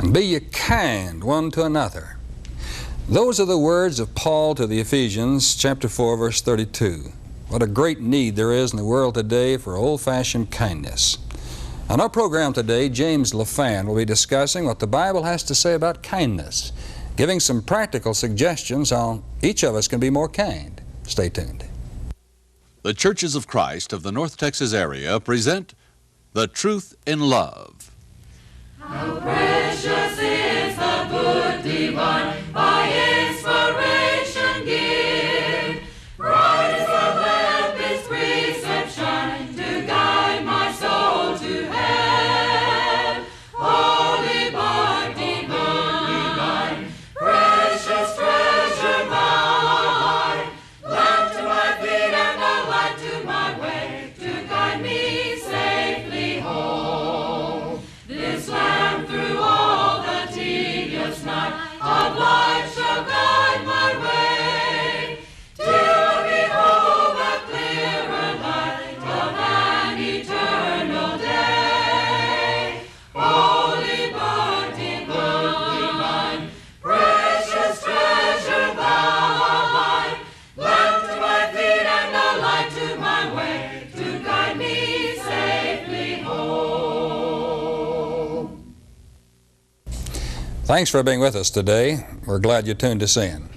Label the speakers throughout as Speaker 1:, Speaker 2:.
Speaker 1: and be ye kind one to another. Those are the words of Paul to the Ephesians, chapter 4, verse 32. What a great need there is in the world today for old-fashioned kindness. On our program today, James Lefan will be discussing what the Bible has to say about kindness, giving some practical suggestions on how each of us can be more kind. Stay tuned.
Speaker 2: The Churches of Christ of the North Texas area present The Truth in Love.
Speaker 3: How precious is the good divine, by inspiration give. Bright as the lamp its precept shine, to guide my soul to heaven. Holy but divine, precious treasure mine, lamp to my feet and a light to my way, to guide me safely home. This lamp through all the tedious night of life shall guide my way, till I behold the clearer light of an eternal day. Holy but divine, precious treasure thine, lamp to my feet and a light to my way, to guide me safely home.
Speaker 1: Thanks for being with us today. We're glad you tuned us in.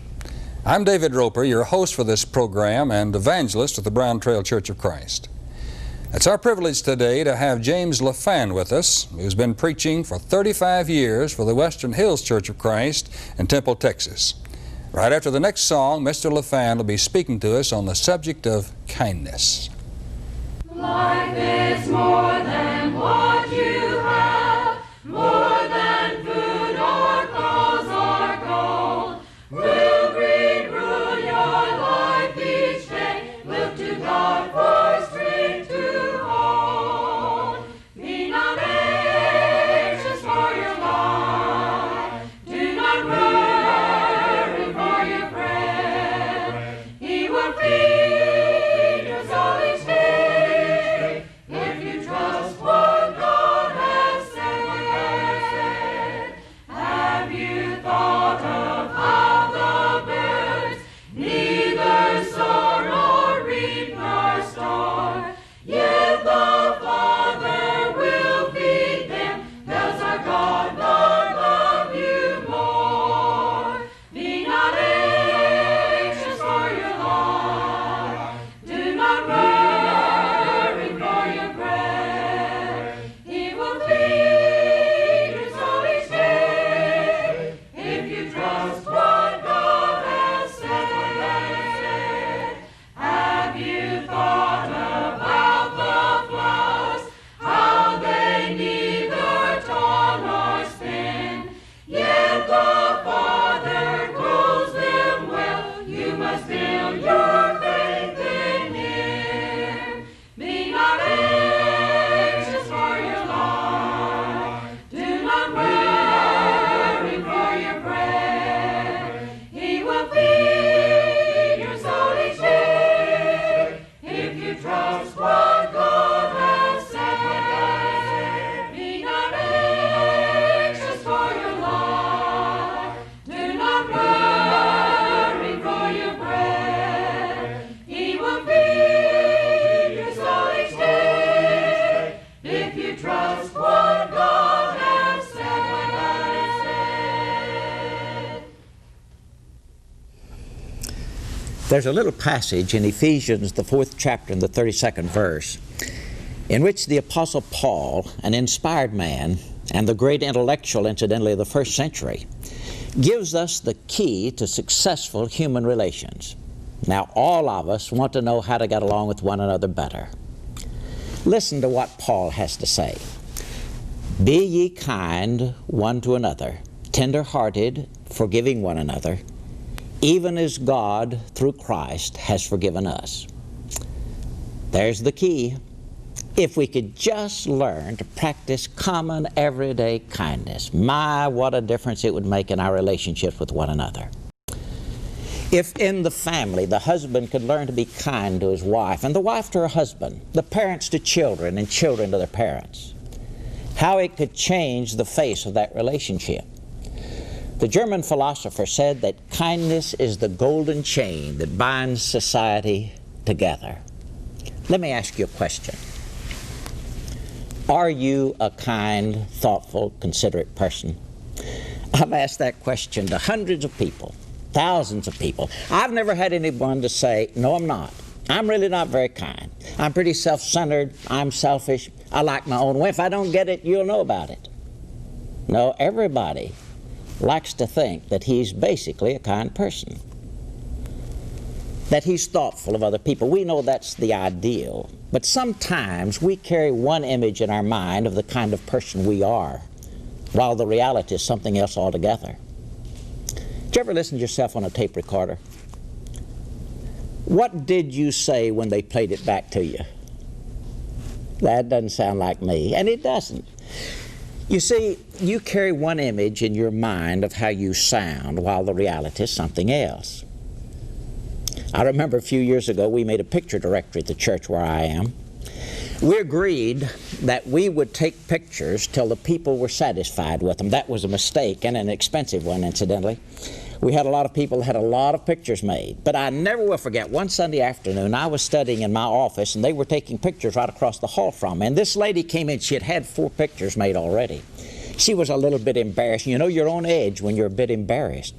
Speaker 1: I'm David Roper, your host for this program and evangelist at the Brown Trail Church of Christ. It's our privilege today to have James Lefan with us, who's been preaching for 35 years for the Western Hills Church of Christ in Temple, Texas. Right after the next song, Mr. Lefan will be speaking to us on the subject of kindness.
Speaker 3: Life is more than what you have, more than food or clothes or gold. Will greed rule your life each day? Look to God for strength to hold. Be not anxious for your life, do not worry for your bread. He will feed your soul each day, if you trust what God has said. Have you thought of how the birds neither sow nor reap nor store, yet the Father will feed them? Does our God not love you more? Be not anxious for your life, do not worry for your bread. He will feed your soul each day, if you trust what God has said. Have you thought about the flowers, how they neither toil nor spin, yet the Father clothes them well? You must build your faith in Him. Be not anxious for your life, do not worry for your bread. He will feed your soul each day, if you trust what God has said. Be not anxious for your life, do not worry for your bread. He will feed your soul each day, if you trust what God has said.
Speaker 4: There's a little passage in Ephesians, the 4th chapter and the 32nd verse, in which the Apostle Paul, an inspired man, and the great intellectual, incidentally, of the first century, gives us the key to successful human relations. Now, all of us want to know how to get along with one another better. Listen to what Paul has to say. Be ye kind one to another, tender-hearted, forgiving one another, even as God, through Christ, has forgiven us. There's the key. If we could just learn to practice common, everyday kindness, my, what a difference it would make in our relationships with one another. If in the family the husband could learn to be kind to his wife, and the wife to her husband, the parents to children, and children to their parents, how it could change the face of that relationship. The German philosopher said that kindness is the golden chain that binds society together. Let me ask you a question. Are you a kind, thoughtful, considerate person? I've asked that question to hundreds of people, thousands of people. I've never had anyone to say, no, I'm not. I'm really not very kind. I'm pretty self-centered. I'm selfish. I like my own way. If I don't get it, you'll know about it. No, everybody likes to think that he's basically a kind person, that he's thoughtful of other people. We know that's the ideal, but sometimes we carry one image in our mind of the kind of person we are, while the reality is something else altogether. Did you ever listen to yourself on a tape recorder? What did you say when they played it back to you? That doesn't sound like me, and it doesn't. You see, you carry one image in your mind of how you sound, while the reality is something else. I remember a few years ago we made a picture directory at the church where I am. We agreed that we would take pictures till the people were satisfied with them. That was a mistake, and an expensive one, incidentally. We had a lot of people that had a lot of pictures made. But I never will forget, one Sunday afternoon, I was studying in my office, and they were taking pictures right across the hall from me. And this lady came in. She had had 4 pictures made already. She was a little bit embarrassed. You know, you're on edge when you're a bit embarrassed.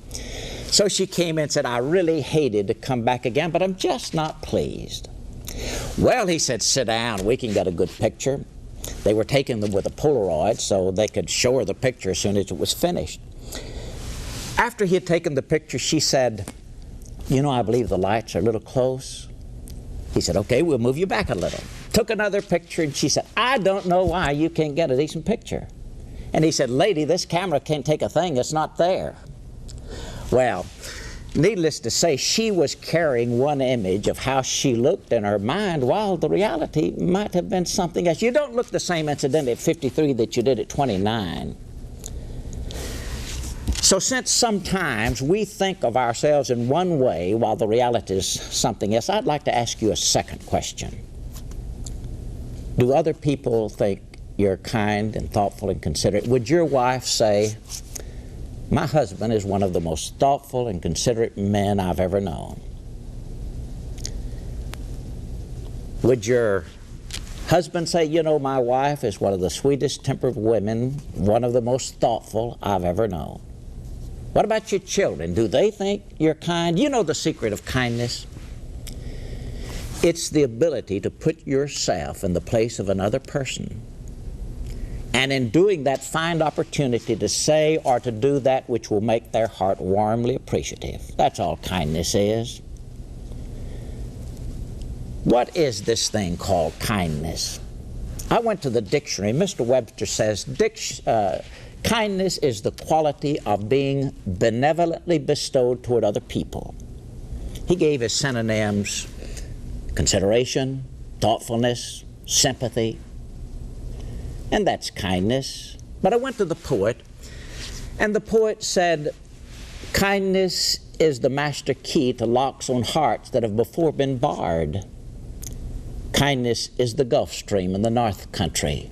Speaker 4: So she came in and said, I really hated to come back again, but I'm just not pleased. Well, he said, sit down. We can get a good picture. They were taking them with a Polaroid so they could show her the picture as soon as it was finished. After he had taken the picture, she said, you know, I believe the lights are a little close. He said, okay, we'll move you back a little. Took another picture, and she said, I don't know why you can't get a decent picture. And he said, lady, this camera can't take a thing that's not there. Well, needless to say, she was carrying one image of how she looked in her mind, while the reality might have been something else. You don't look the same, incidentally, at 53 that you did at 29. So since sometimes we think of ourselves in one way while the reality is something else, I'd like to ask you a second question. Do other people think you're kind and thoughtful and considerate? Would your wife say, my husband is one of the most thoughtful and considerate men I've ever known? Would your husband say, you know, my wife is one of the sweetest tempered women, one of the most thoughtful I've ever known? What about your children? Do they think you're kind? You know the secret of kindness. It's the ability to put yourself in the place of another person, and in doing that, find opportunity to say or to do that which will make their heart warmly appreciative. That's all kindness is. What is this thing called kindness? I went to the dictionary. Mr. Webster says, kindness is the quality of being benevolently bestowed toward other people. He gave as synonyms consideration, thoughtfulness, sympathy, and that's kindness. But I went to the poet, and the poet said, kindness is the master key to locks on hearts that have before been barred. Kindness is the Gulf Stream in the North Country.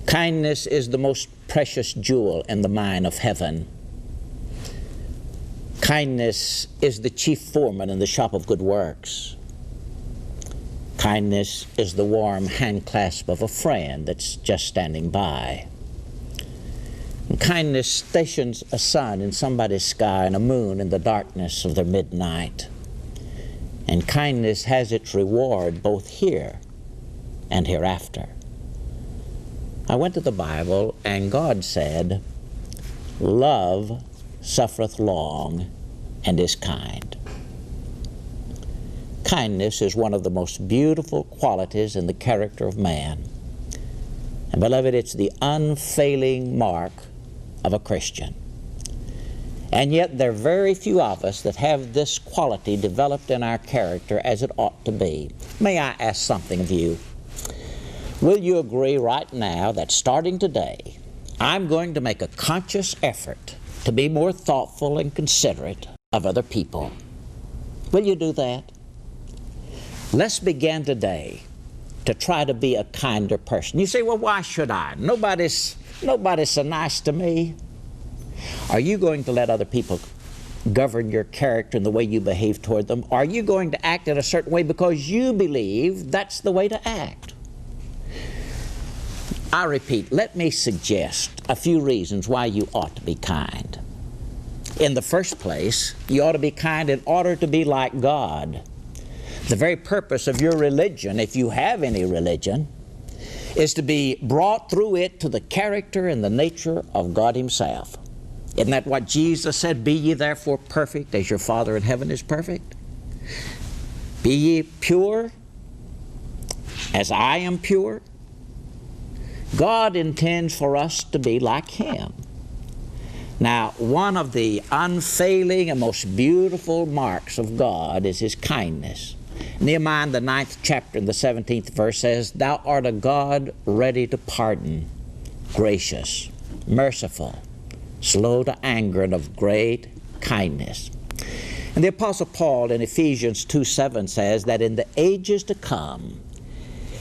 Speaker 4: Kindness is the most precious jewel in the mine of heaven. Kindness is the chief foreman in the shop of good works. Kindness is the warm hand clasp of a friend that's just standing by. And kindness stations a sun in somebody's sky and a moon in the darkness of their midnight. And kindness has its reward both here and hereafter. I went to the Bible, and God said, love suffereth long and is kind. Kindness is one of the most beautiful qualities in the character of man. And beloved, it's the unfailing mark of a Christian. And yet there are very few of us that have this quality developed in our character as it ought to be. May I ask something of you? Will you agree right now that starting today, I'm going to make a conscious effort to be more thoughtful and considerate of other people? Will you do that? Let's begin today to try to be a kinder person. You say, well, why should I? Nobody's so nice to me. Are you going to let other people govern your character and the way you behave toward them? Are you going to act in a certain way because you believe that's the way to act? I repeat, let me suggest a few reasons why you ought to be kind. In the first place, you ought to be kind in order to be like God. The very purpose of your religion, if you have any religion, is to be brought through it to the character and the nature of God Himself. Isn't that what Jesus said? Be ye therefore perfect as your Father in heaven is perfect. Be ye pure as I am pure. God intends for us to be like Him. Now, one of the unfailing and most beautiful marks of God is His kindness. Nehemiah, the 9th chapter, and the 17th verse says, Thou art a God ready to pardon, gracious, merciful, slow to anger, and of great kindness. And the Apostle Paul in Ephesians 2:7 says that in the ages to come,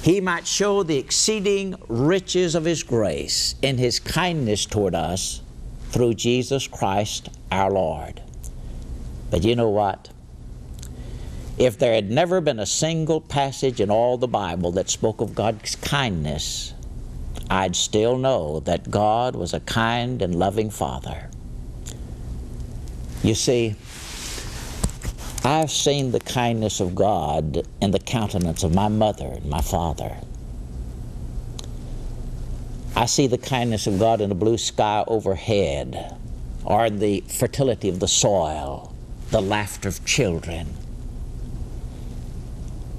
Speaker 4: He might show the exceeding riches of His grace in His kindness toward us through Jesus Christ our Lord. But you know what? If there had never been a single passage in all the Bible that spoke of God's kindness, I'd still know that God was a kind and loving Father. You see, I've seen the kindness of God in the countenance of my mother and my father. I see the kindness of God in the blue sky overhead, or in the fertility of the soil, the laughter of children.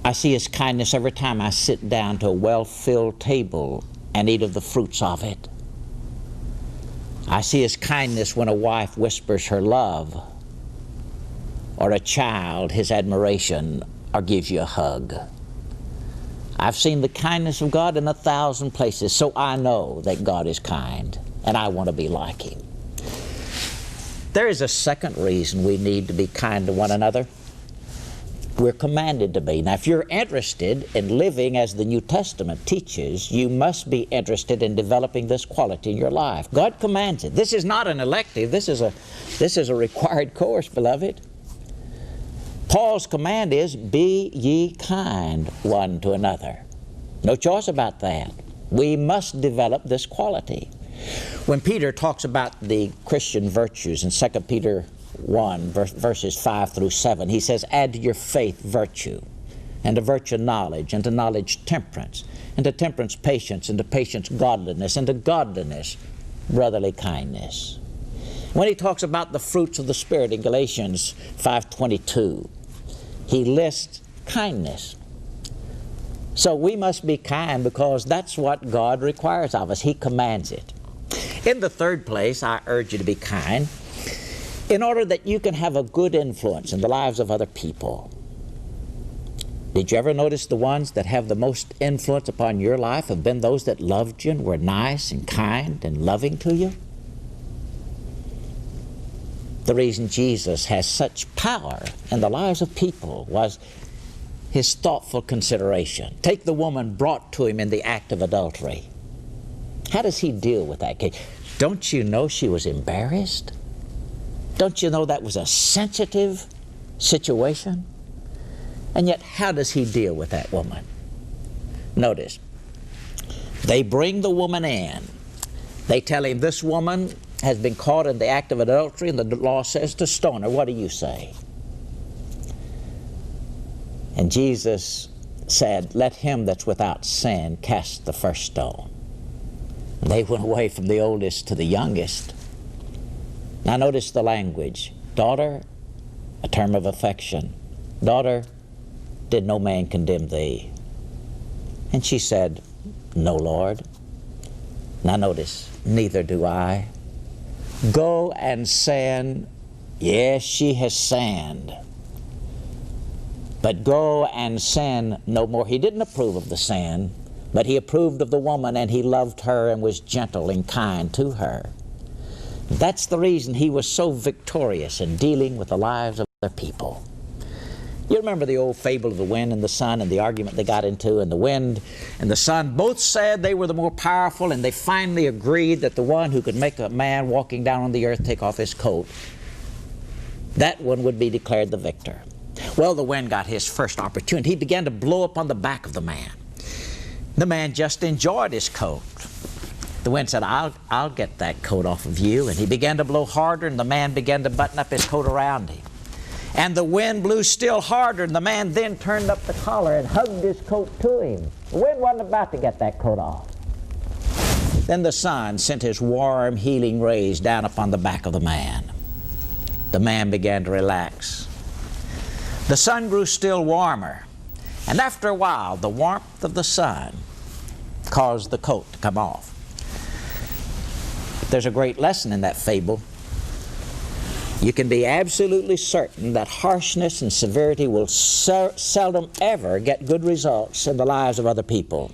Speaker 4: I see His kindness every time I sit down to a well-filled table and eat of the fruits of it. I see His kindness when a wife whispers her love, or a child His admiration, or gives you a hug. I've seen the kindness of God in 1,000 places, so I know that God is kind, and I want to be like Him. There is a second reason we need to be kind to one another. We're commanded to be. Now, if you're interested in living as the New Testament teaches, you must be interested in developing this quality in your life. God commands it. This is not an elective. This is a required course, beloved. Paul's command is, be ye kind one to another. No choice about that. We must develop this quality. When Peter talks about the Christian virtues in 2 Peter 1, verses 5 through 7, he says, add to your faith virtue, and to virtue knowledge, and to knowledge temperance, and to temperance patience, and to patience godliness, and to godliness brotherly kindness. When he talks about the fruits of the Spirit in Galatians 5:22, he lists kindness. So we must be kind because that's what God requires of us. He commands it. In the third place, I urge you to be kind in order that you can have a good influence in the lives of other people. Did you ever notice the ones that have the most influence upon your life have been those that loved you and were nice and kind and loving to you? The reason Jesus has such power in the lives of people was His thoughtful consideration. Take the woman brought to Him in the act of adultery. How does He deal with that case? Don't you know she was embarrassed? Don't you know that was a sensitive situation? And yet, how does He deal with that woman? Notice, they bring the woman in. They tell Him, this woman has been caught in the act of adultery, and the law says to stone her. What do you say? And Jesus said, let him that's without sin cast the first stone. And they went away from the oldest to the youngest. Now notice the language. Daughter, a term of affection. Daughter, did no man condemn thee? And she said, no, Lord. Now notice, neither do I. Go and sin. Yes, she has sinned. But go and sin no more. He didn't approve of the sin, but He approved of the woman, and He loved her and was gentle and kind to her. That's the reason He was so victorious in dealing with the lives of other people. You remember the old fable of the wind and the sun and the argument they got into, and the wind and the sun both said they were the more powerful, and they finally agreed that the one who could make a man walking down on the earth take off his coat, that one would be declared the victor. Well, the wind got his first opportunity. He began to blow up on the back of the man. The man just enjoyed his coat. The wind said, I'll get that coat off of you. And he began to blow harder, and the man began to button up his coat around him. And the wind blew still harder, and the man then turned up the collar and hugged his coat to him. The wind wasn't about to get that coat off. Then the sun sent his warm, healing rays down upon the back of the man. The man began to relax. The sun grew still warmer, and after a while, the warmth of the sun caused the coat to come off. There's a great lesson in that fable. You can be absolutely certain that harshness and severity will seldom ever get good results in the lives of other people.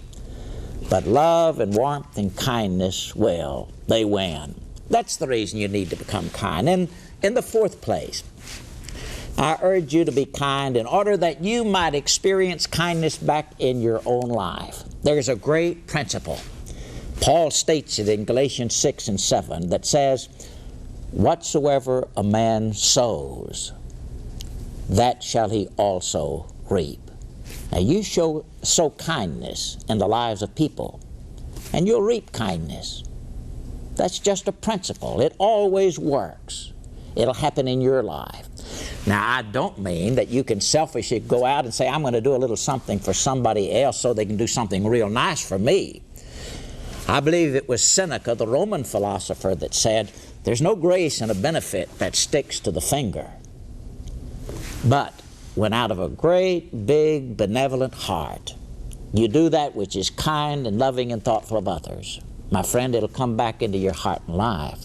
Speaker 4: But love and warmth and kindness will. They win. That's the reason you need to become kind. And in the fourth place, I urge you to be kind in order that you might experience kindness back in your own life. There's a great principle. Paul states it in Galatians 6 and 7 that says, whatsoever a man sows, that shall he also reap. Now you sow kindness in the lives of people, and you'll reap kindness. That's just a principle. It always works. It'll happen in your life. Now, I don't mean that you can selfishly go out and say, I'm going to do a little something for somebody else so they can do something real nice for me. I believe it was Seneca, the Roman philosopher, that said, there's no grace in a benefit that sticks to the finger. But when out of a great, big, benevolent heart, you do that which is kind and loving and thoughtful of others, my friend, it'll come back into your heart and life.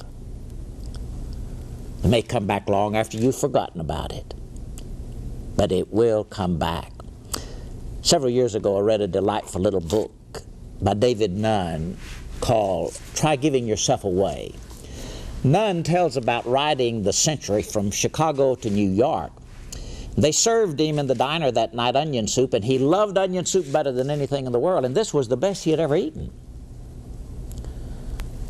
Speaker 4: It may come back long after you've forgotten about it, but it will come back. Several years ago, I read a delightful little book by David Nunn called Try Giving Yourself Away. Nunn tells about riding the Century from Chicago to New York. They served him in the diner that night onion soup, and he loved onion soup better than anything in the world, and this was the best he had ever eaten.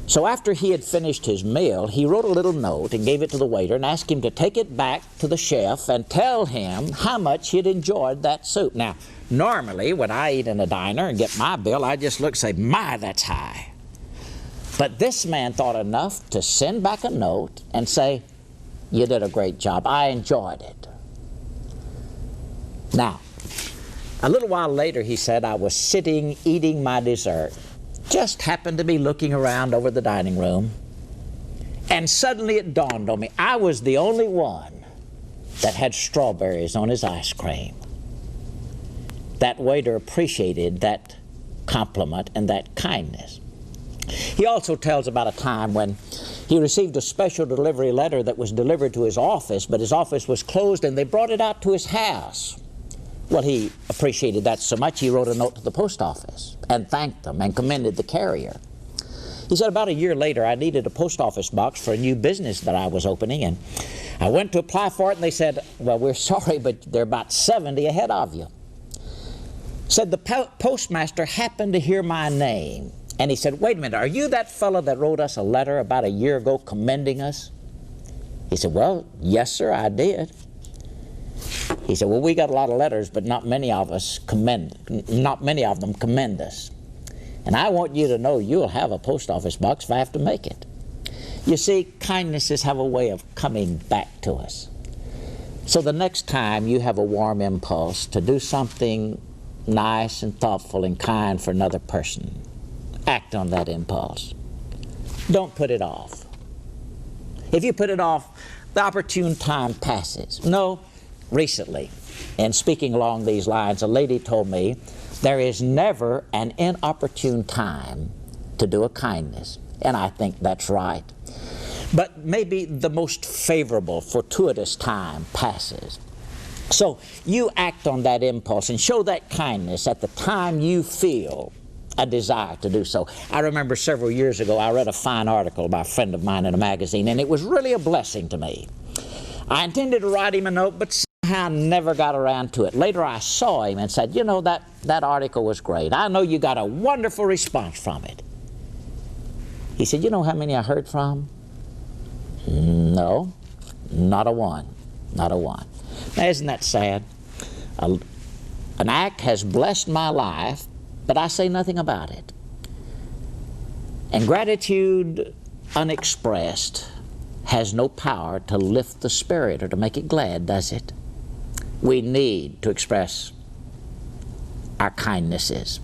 Speaker 4: So after he had finished his meal, he wrote a little note and gave it to the waiter and asked him to take it back to the chef and tell him how much he had enjoyed that soup. Now, normally when I eat in a diner and get my bill, I just look and say, my, that's high. But this man thought enough to send back a note and say, you did a great job. I enjoyed it. Now, a little while later, he said, I was sitting eating my dessert. Just happened to be looking around over the dining room, and suddenly it dawned on me, I was the only one that had strawberries on his ice cream. That waiter appreciated that compliment and that kindness. He also tells about a time when he received a special delivery letter that was delivered to his office, but his office was closed and they brought it out to his house. Well, he appreciated that so much, he wrote a note to the post office and thanked them and commended the carrier. He said about a year later, I needed a post office box for a new business that I was opening, and I went to apply for it, and they said, well, we're sorry, but they're about 70 ahead of you. Said the postmaster happened to hear my name, and he said, wait a minute, are you that fellow that wrote us a letter about a year ago commending us? He said, well, yes, sir, I did. He said, well, we got a lot of letters, but not many of them commend us. And I want you to know you'll have a post office box if I have to make it. You see, kindnesses have a way of coming back to us. So the next time you have a warm impulse to do something nice and thoughtful and kind for another person, act on that impulse. Don't put it off. If you put it off, the opportune time passes. No, recently, and speaking along these lines, a lady told me there is never an inopportune time to do a kindness, and I think that's right. But maybe the most favorable, fortuitous time passes. So you act on that impulse and show that kindness at the time you feel a desire to do so. I remember several years ago I read a fine article by a friend of mine in a magazine, and it was really a blessing to me. I intended to write him a note, but somehow never got around to it. Later I saw him and said, you know, that article was great. I know you got a wonderful response from it. He said, you know how many I heard from? No, not a one. Not a one. Now, isn't that sad? An act has blessed my life, but I say nothing about it. And gratitude unexpressed has no power to lift the spirit or to make it glad, does it? We need to express our kindnesses.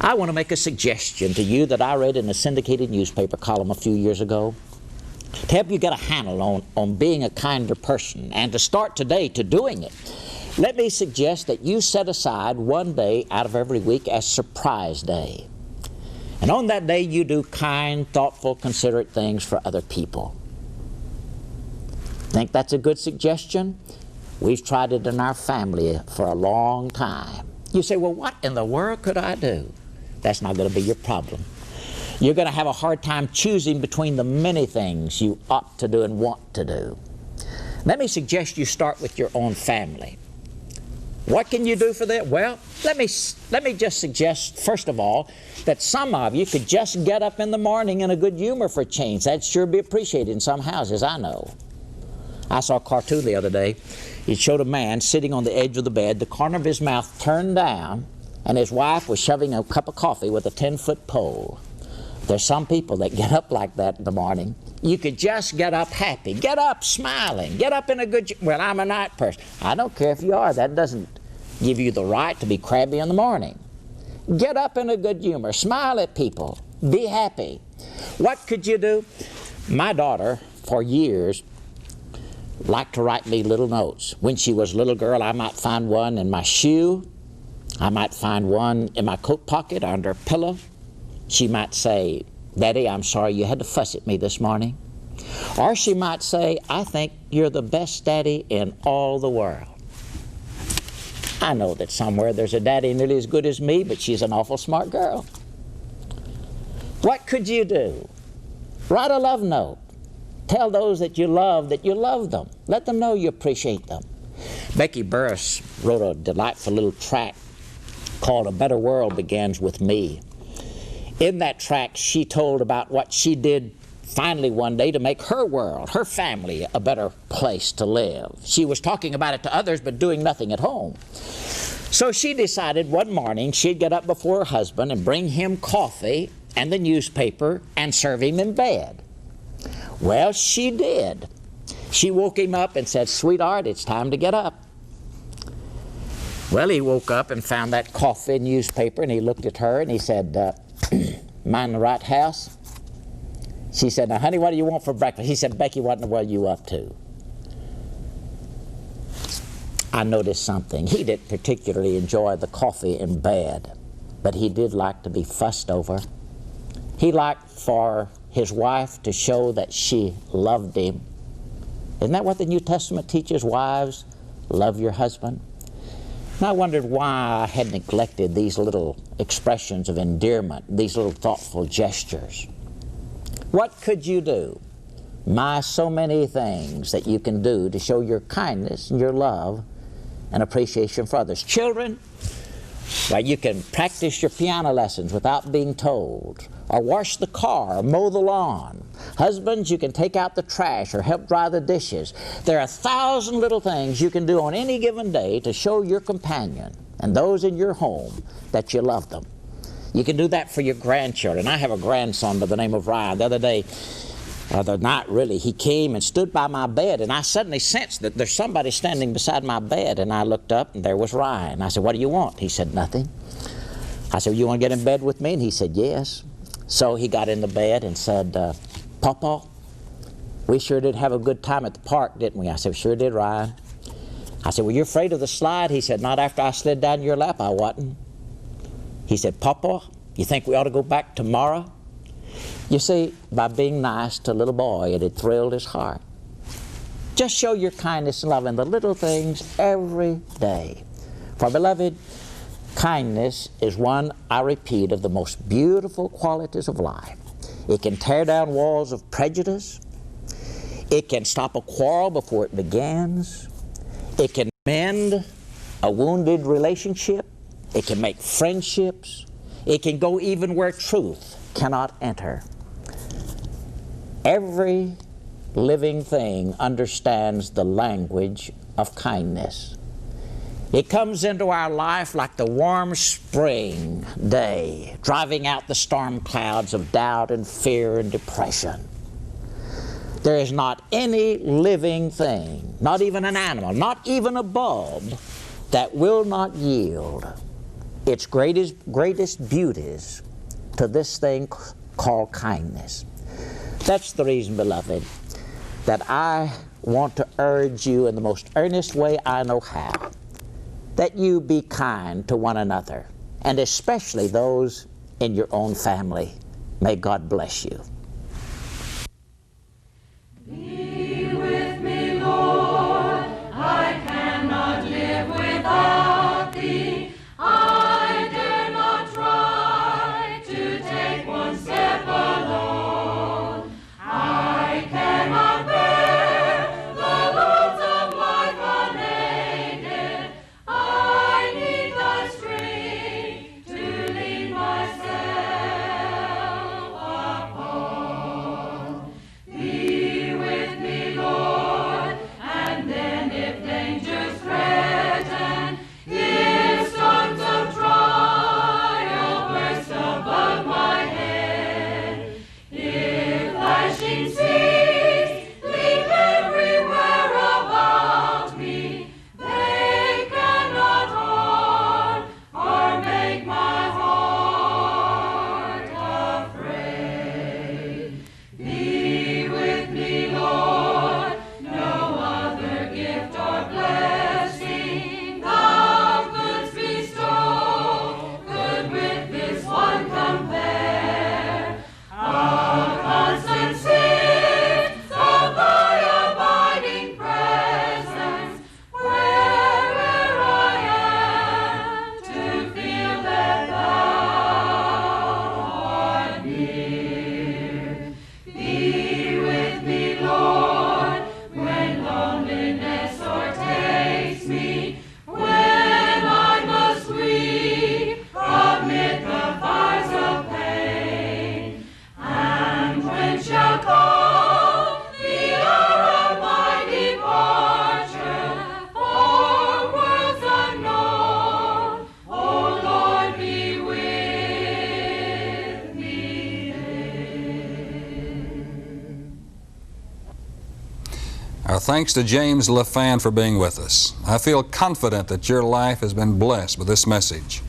Speaker 4: I want to make a suggestion to you that I read in a syndicated newspaper column a few years ago to help you get a handle on being a kinder person and to start today to doing it. Let me suggest that you set aside one day out of every week as Surprise Day. And on that day you do kind, thoughtful, considerate things for other people. Think that's a good suggestion? We've tried it in our family for a long time. You say, well, what in the world could I do? That's not going to be your problem. You're going to have a hard time choosing between the many things you ought to do and want to do. Let me suggest you start with your own family. What can you do for that? Well, let me just suggest, first of all, that some of you could just get up in the morning in a good humor for a change. That'd sure be appreciated in some houses, I know. I saw a cartoon the other day. It showed a man sitting on the edge of the bed, the corner of his mouth turned down, and his wife was shoving a cup of coffee with a 10-foot pole. There's some people that get up like that in the morning. You could just get up happy, get up smiling, get up in a good... Well, I'm a night person. I don't care if you are. That doesn't give you the right to be crabby in the morning. Get up in a good humor. Smile at people. Be happy. What could you do? My daughter, for years, liked to write me little notes. When she was a little girl, I might find one in my shoe. I might find one in my coat pocket or under a pillow. She might say, Daddy, I'm sorry you had to fuss at me this morning. Or she might say, I think you're the best daddy in all the world. I know that somewhere there's a daddy nearly as good as me, but she's an awful smart girl. What could you do? Write a love note. Tell those that you love them. Let them know you appreciate them. Becky Burris wrote a delightful little tract called A Better World Begins With Me. In that tract, she told about what she did finally one day to make her world, her family, a better place to live. She was talking about it to others, but doing nothing at home. So she decided one morning she'd get up before her husband and bring him coffee and the newspaper and serve him in bed. Well, she did. She woke him up and said, Sweetheart, it's time to get up. Well, he woke up and found that coffee and newspaper, and he looked at her and he said, am I in the right house? She said, now, honey, what do you want for breakfast? He said, Becky, what in the world are you up to? I noticed something. He didn't particularly enjoy the coffee in bed, but he did like to be fussed over. He liked for his wife to show that she loved him. Isn't that what the New Testament teaches? Wives, love your husband. And I wondered why I had neglected these little expressions of endearment, these little thoughtful gestures. What could you do? My, so many things that you can do to show your kindness and your love and appreciation for others. Children, well, you can practice your piano lessons without being told, or wash the car, or mow the lawn. Husbands, you can take out the trash or help dry the dishes. There are 1,000 little things you can do on any given day to show your companion and those in your home that you love them. You can do that for your grandchildren. I have a grandson by the name of Ryan. The other night, really, he came and stood by my bed, and I suddenly sensed that there's somebody standing beside my bed, and I looked up, and there was Ryan. I said, what do you want? He said, nothing. I said, you want to get in bed with me? And he said, yes. So he got in the bed and said, Papa, we sure did have a good time at the park, didn't we? I said, sure did, Ryan. I said, were you afraid of the slide? He said, not after I slid down your lap, I wasn't. He said, Papa, you think we ought to go back tomorrow? You see, by being nice to a little boy, it had thrilled his heart. Just show your kindness and love in the little things every day. For, beloved, kindness is one, I repeat, of the most beautiful qualities of life. It can tear down walls of prejudice. It can stop a quarrel before it begins. It can mend a wounded relationship. It can make friendships. It can go even where truth cannot enter. Every living thing understands the language of kindness. It comes into our life like the warm spring day, driving out the storm clouds of doubt and fear and depression. There is not any living thing, not even an animal, not even a bulb, that will not yield its greatest beauties to this thing called kindness. That's the reason, beloved, that I want to urge you in the most earnest way I know how, that you be kind to one another, and especially those in your own family. May God bless you.
Speaker 3: Be with me, Lord. I cannot live without Thee. I dare not try to take one step alone. I cannot bear the loads of life unaided. I need Thy strength to lean myself upon. Be with me, Lord, and then if dangers threaten, if storms of trial burst above my head, if flashing seas leap everywhere about me, they cannot harm or make my heart afraid. Be with me, Lord, no other gift or blessing Thou couldst bestow could with this one compare. A constant sense of Thy abiding presence, wherever I am, to feel that Thou art near. Be with me, Lord, when loneliness o'ertakes me, when I must weep amid the fires of pain, and when shall come the hour of my departure for worlds unknown. O Lord, be with me then.
Speaker 1: Our thanks to James Lefan for being with us. I feel confident that your life has been blessed with this message.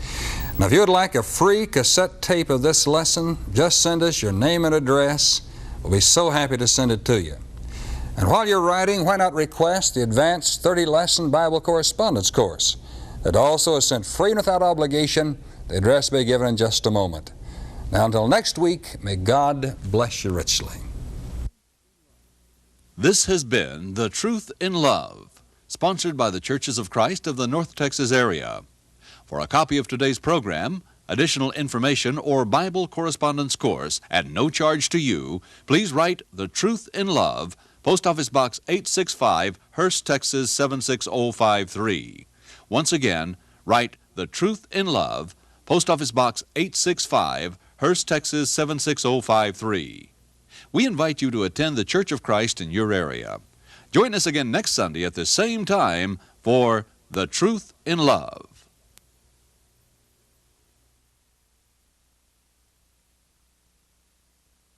Speaker 1: Now, if you would like a free cassette tape of this lesson, just send us your name and address. We'll be so happy to send it to you. And while you're writing, why not request the Advanced 30-Lesson Bible Correspondence Course? It also is sent free and without obligation. The address will be given in just a moment. Now, until next week, may God bless you richly.
Speaker 2: This has been The Truth in Love, sponsored by the Churches of Christ of the North Texas area. For a copy of today's program, additional information, or Bible correspondence course at no charge to you, please write The Truth in Love, Post Office Box 865, Hurst, Texas 76053. Once again, write The Truth in Love, Post Office Box 865, Hurst, Texas 76053. We invite you to attend the Church of Christ in your area. Join us again next Sunday at the same time for The Truth in Love.